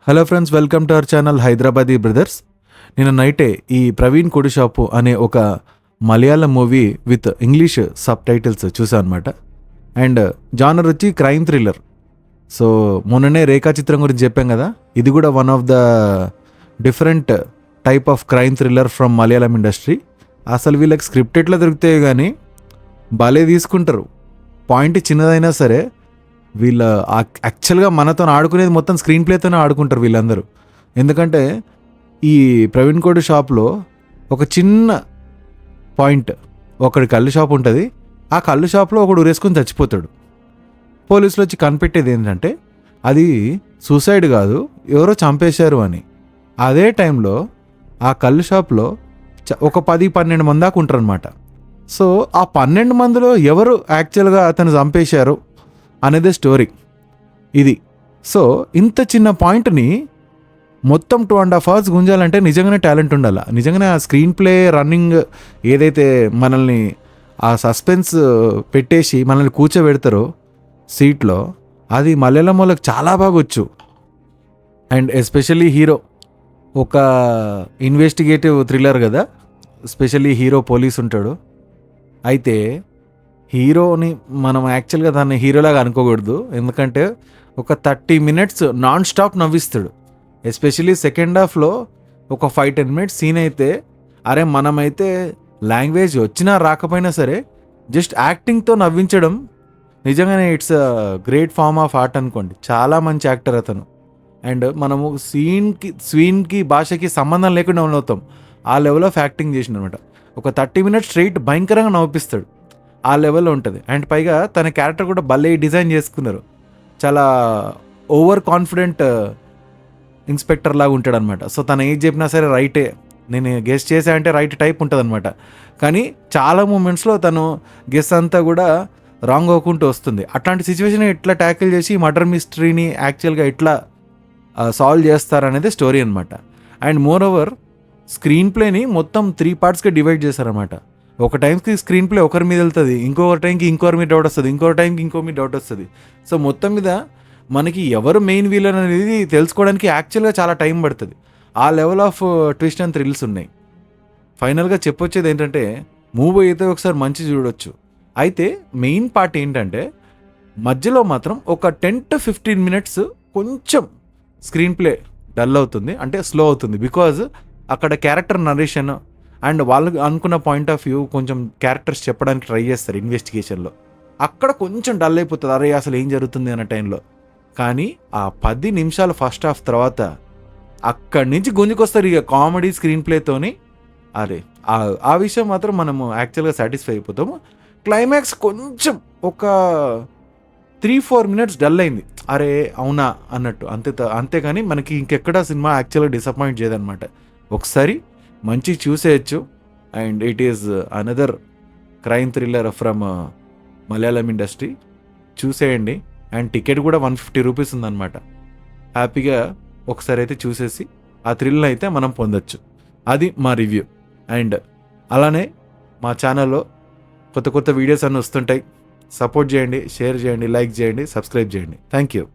Hello friends, welcome to our channel Hyderabadi brothers. నిన్న నైటే ఈ ప్రవీణ్ కొడి షాపు అనే ఒక Malayalam movie with English sub titles చూసాను అనమాట. అండ్ జానర్ వచ్చి క్రైమ్ థ్రిల్లర్. సో మొన్ననే రేఖా చిత్రం గురించి చెప్పాం కదా, ఇది కూడా one of the different type of crime thriller from Malayalam industry. అసలు వీళ్ళకి స్క్రిప్ట్ ఎట్లా దొరుకుతాయి కానీ భలే తీసుకుంటారు. పాయింట్ చిన్నదైనా సరే వీళ్ళ యాక్చువల్గా మనతో ఆడుకునేది మొత్తం స్క్రీన్ ప్లేతోనే ఆడుకుంటారు వీళ్ళందరూ. ఎందుకంటే ఈ ప్రవీణ్ కోడి షాప్లో ఒక చిన్న పాయింట్, ఒకడి కళ్ళు షాప్ ఉంటుంది, ఆ కళ్ళు షాప్లో ఒకడు ఉరేసుకొని చచ్చిపోతాడు. పోలీసులు వచ్చి కనిపెట్టేది ఏంటంటే అది సూసైడ్ కాదు, ఎవరో చంపేశారు అని. అదే టైంలో ఆ కళ్ళు షాప్లో ఒక 10-12 మంది దాకా ఉంటారు అనమాట. సో ఆ 12 మందిలో ఎవరు యాక్చువల్గా అతను చంపేశారు అనేది స్టోరీ ఇది. సో ఇంత చిన్న పాయింట్ని మొత్తం 2.5 hours గుంజాలంటే నిజంగానే టాలెంట్ ఉండాలి. నిజంగానే ఆ స్క్రీన్ ప్లే రన్నింగ్ ఏదైతే మనల్ని ఆ సస్పెన్స్ పెట్టేసి మనల్ని కూర్చోబెడతారో సీట్లో, అది మలయాళం వాళ్ళకి చాలా బాగా వచ్చు. అండ్ ఎస్పెషల్లీ హీరో ఒక ఇన్వెస్టిగేటివ్ థ్రిల్లర్ కదా, ఎస్పెషల్లీ హీరో పోలీస్ ఉంటాడు. అయితే హీరోని మనం యాక్చువల్గా దాన్ని హీరోలాగా అనుకోకూడదు, ఎందుకంటే ఒక 30 minutes నాన్ స్టాప్ నవ్విస్తాడు. ఎస్పెషల్లీ సెకండ్ హాఫ్లో ఒక 5-10 minutes సీన్ అయితే, అరే మనమైతే లాంగ్వేజ్ వచ్చినా రాకపోయినా సరే జస్ట్ యాక్టింగ్తో నవ్వించడం నిజంగానే it's a great form of art అనుకోండి. చాలా మంచి యాక్టర్ అతను. అండ్ మనము సీన్కి భాషకి సంబంధం లేకుండా అవుతాం, ఆ లెవెల్ ఆఫ్ యాక్టింగ్ చేసిన అనమాట. ఒక 30 minutes స్ట్రైట్ భయంకరంగా నవ్విస్తాడు, ఆ లెవెల్లో ఉంటుంది. అండ్ పైగా తన క్యారెక్టర్ కూడా భలే డిజైన్ చేసుకున్నారు. చాలా ఓవర్ కాన్ఫిడెంట్ ఇన్స్పెక్టర్ లాగా ఉంటాడు అనమాట. సో తను ఏది చెప్పినా సరే రైటే, నేను గెస్ చేసా అంటే రైట్ టైప్ ఉంటుంది అనమాట. కానీ చాలా మూమెంట్స్లో తను గెస్ అంతా కూడా రాంగ్ అవ్వకుంటూ వస్తుంది. అట్లాంటి సిచ్యువేషన్ ఎట్లా ట్యాకిల్ చేసి మర్డర్ మిస్టరీని యాక్చువల్గా ఎట్లా సాల్వ్ చేస్తారనేది స్టోరీ అనమాట. అండ్ మోర్ ఓవర్ స్క్రీన్ ప్లేని మొత్తం 3 partsగా డివైడ్ చేశారనమాట. ఒక టైంకి స్క్రీన్ ప్లే ఒకరి మీద వెళ్తుంది, ఇంకొక టైంకి ఇంకొకరి మీద డౌట్ వస్తుంది, ఇంకొక టైంకి ఇంకో మీద డౌట్ వస్తుంది. సో మొత్తం మీద మనకి ఎవరు మెయిన్ విలన్ అనేది తెలుసుకోవడానికి యాక్చువల్గా చాలా టైం పడుతుంది. ఆ level of twist and thrills ఉన్నాయి. ఫైనల్గా చెప్పొచ్చేది ఏంటంటే మూవీ అయితే ఒకసారి మంచి చూడొచ్చు. అయితే మెయిన్ పార్ట్ ఏంటంటే మధ్యలో మాత్రం ఒక 10-15 minutes కొంచెం స్క్రీన్ ప్లే డల్ అవుతుంది, అంటే స్లో అవుతుంది. బికాజ్ అక్కడ క్యారెక్టర్ నరేషన్ అండ్ వాళ్ళు అనుకున్న పాయింట్ ఆఫ్ వ్యూ కొంచెం క్యారెక్టర్స్ చెప్పడానికి ట్రై చేస్తారు ఇన్వెస్టిగేషన్లో, అక్కడ కొంచెం డల్ అయిపోతుంది, అరే అసలు ఏం జరుగుతుంది అన్న టైంలో. కానీ ఆ 10 నిమిషాలు ఫస్ట్ హాఫ్ తర్వాత అక్కడి నుంచి గుంజుకొస్తారు ఇక కామెడీ స్క్రీన్ ప్లేతోని. అరే ఆ విషయం మాత్రం మనము యాక్చువల్గా సాటిస్ఫై అయిపోతాము. క్లైమాక్స్ కొంచెం ఒక 3-4 minutes డల్ అయింది, అరే అవునా అన్నట్టు, అంతేగాని మనకి ఇంకెక్కడ సినిమా యాక్చువల్గా డిసప్పాయింట్ చేయదన్నమాట. ఒకసారి మంచి చూసేయచ్చు. And it is another crime thriller from Malayalam industry. చూసేయండి. అండ్ టికెట్ కూడా 150 rupees ఉందన్నమాట. హ్యాపీగా ఒకసారి అయితే చూసేసి ఆ థ్రిల్ని అయితే మనం పొందొచ్చు. అది మా రివ్యూ. అండ్ అలానే మా ఛానల్లో కొత్త కొత్త వీడియోస్ అన్నీ వస్తుంటాయి. సపోర్ట్ చేయండి, షేర్ చేయండి, లైక్ చేయండి, సబ్స్క్రైబ్ చేయండి. Thank you.